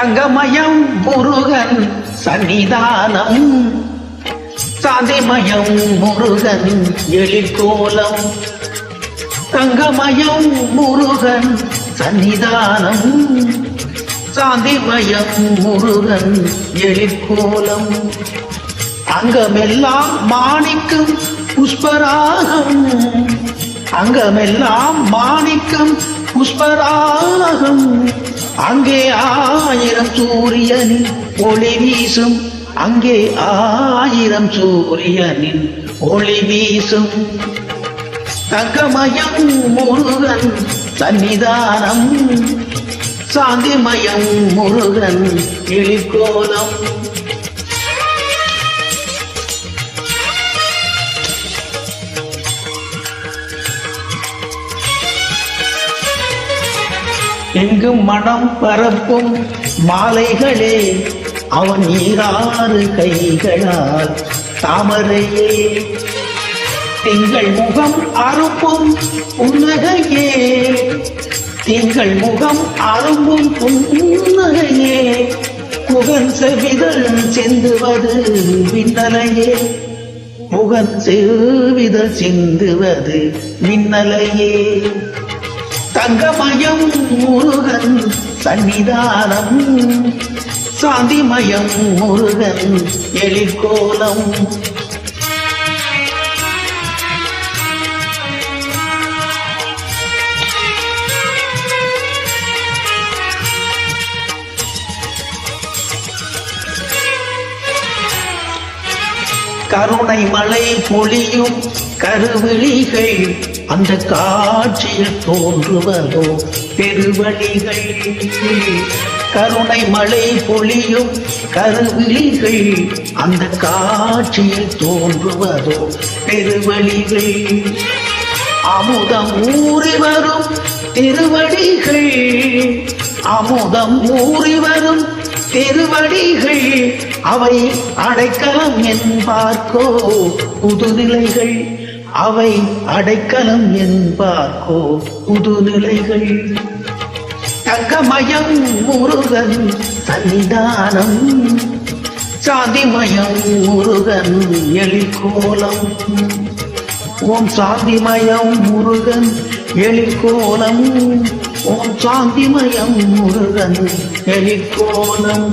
தங்கமயம் முருகன் சன்னிதானம், சாந்திமயம் முருகன் எழிற்கோலம். தங்கமயம் முருகன் சன்னிதானம், சாந்திமயம் முருகன் எழிற்கோலம். அங்கமெல்லாம் மாணிக்கம் புஷ்பராகம், அங்கமெல்லாம் மாணிக்கம் புஷ்பராகம். அங்கே 1000 சூரியனின் ஒளி வீசும், அங்கே 1000 சூரியனின் ஒளி வீசும். தங்கமயம் முருகன் சன்னிதானம், சாந்திமயம் முருகன் எழிற்கோலம். எங்கும் மனம் பரப்பும் மாலைகளே, அவன் 6 கைகளால் தாமரையே. திங்கள் முகம் அரும்பும் புன்னகையே, திங்கள் முகம் அரும்பும் புன்னகையே. முகன் செவிதழ் சிந்துவது மின்னலையே, முகன் செவிதழ் சிந்துவது மின்னலையே. தங்கமயம் முருகன் சன்னிதானம், சாந்திமயம் முருகன் எழிற்கோலம். கருணை மழை பொழியும் கருவிழிகள், அந்த காட்சியில் தோன்றுவதோ பெருவழிகள். கருணை மழை பொழியும் கருவிழிகள், அந்த காட்சியில் தோன்றுவதோ பெருவழிகள். அமுதம் ஊறி வரும் திருவடிகள், அமுதம் ஊறி வரும் திருவடிகள். அவை அடைக்கலம் என்பார்க்கோ புதுநிலைகள், அவை அடைக்கலம் என்பார்க்கோ புதுநிலைகள். தங்கமயம் முருகன் சன்னிதானம், சாந்திமயம் முருகன் எழிற்கோலம். ஓம் சாந்திமயம் முருகன் எழிற்கோலம், ஓம் சாந்திமயம் முருகன் எழிற்கோலம்.